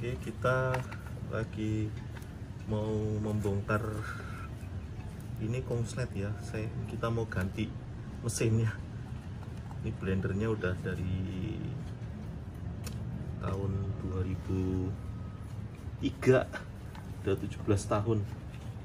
Oke, kita lagi mau membongkar ini konslet ya. Kita mau ganti mesinnya. Ini blendernya udah dari tahun 2003, udah 17 tahun.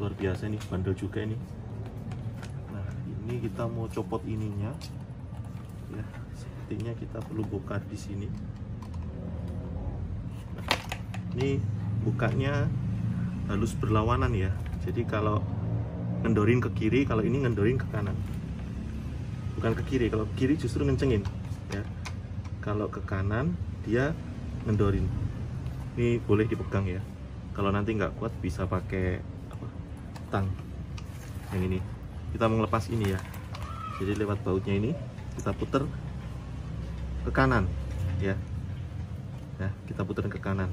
Luar biasa nih, bandel juga ini. Nah, ini kita mau copot ininya. Ya, sepertinya kita perlu bongkar di sini. Ini bukanya halus berlawanan ya, jadi kalau ngendorin ke kiri, kalau ini ngendorin ke kanan. Bukan ke kiri, kalau ke kiri justru ngencengin ya, kalau ke kanan dia ngendorin. Ini boleh dipegang ya, kalau nanti nggak kuat bisa pakai apa, tang yang ini. Kita mau lepas ini ya, jadi lewat bautnya ini kita puter ke kanan ya. Nah, kita puterin ke kanan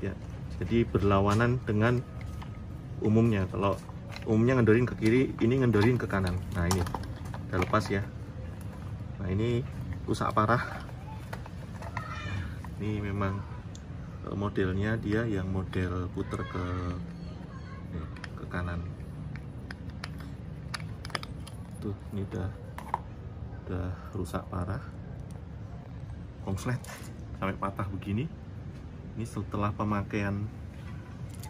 ya, jadi berlawanan dengan umumnya. Kalau umumnya ngendorin ke kiri, ini ngendorin ke kanan. Nah, ini udah lepas ya. Nah, ini rusak parah. Ini memang modelnya dia yang model puter ke kanan tuh. Ini udah rusak parah, konslet sampai patah begini. Ini setelah pemakaian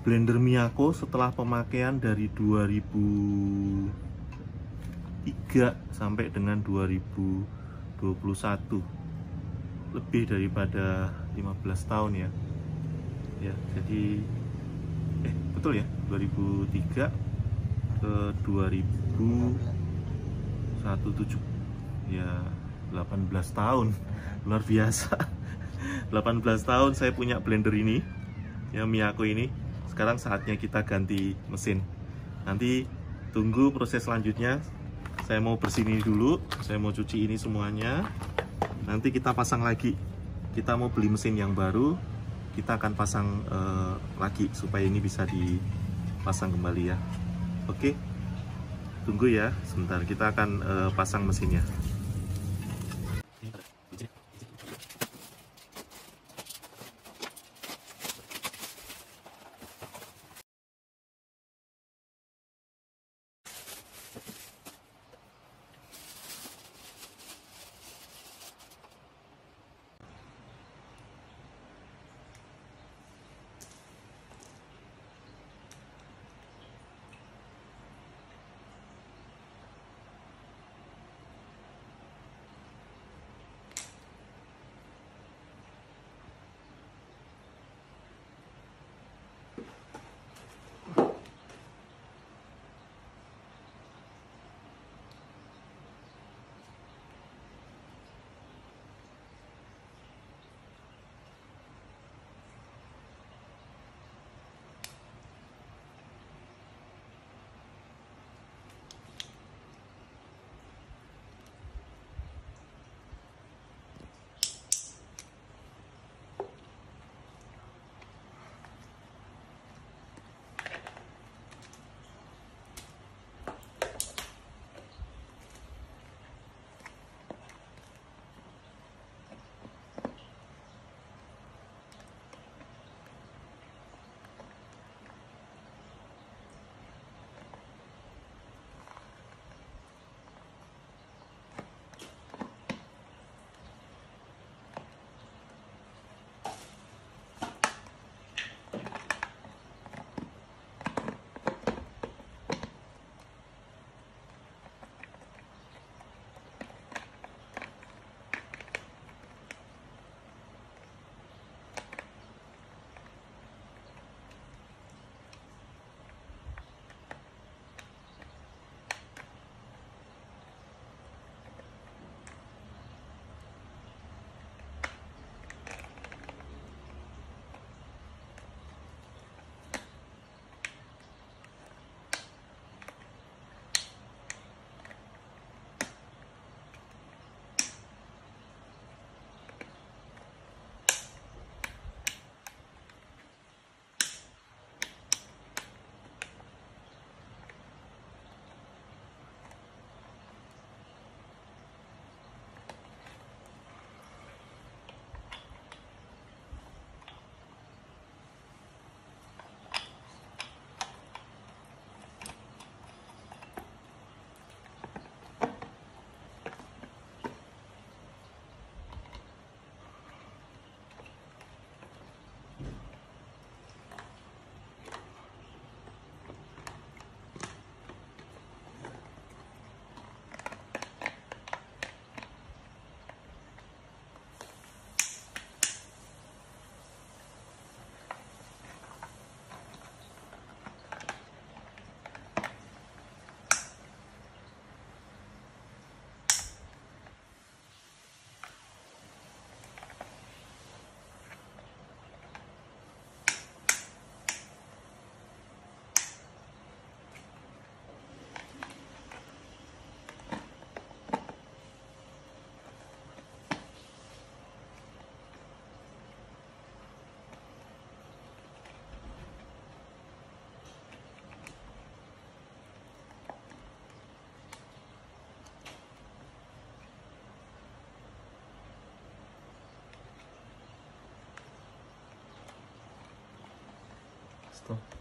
blender Miyako, setelah pemakaian dari 2003 sampai dengan 2021, lebih daripada 15 tahun ya. Ya, jadi betul ya, 2003 ke 2017 ya, 18 tahun. Luar biasa. 18 tahun saya punya blender ini ya, Miyako ini. Sekarang saatnya kita ganti mesin. Nanti tunggu proses selanjutnya. Saya mau bersihin dulu, saya mau cuci ini semuanya. Nanti kita pasang lagi. Kita mau beli mesin yang baru, kita akan pasang lagi supaya ini bisa dipasang kembali ya. Oke, tunggu ya sebentar, kita akan pasang mesinnya. Oh.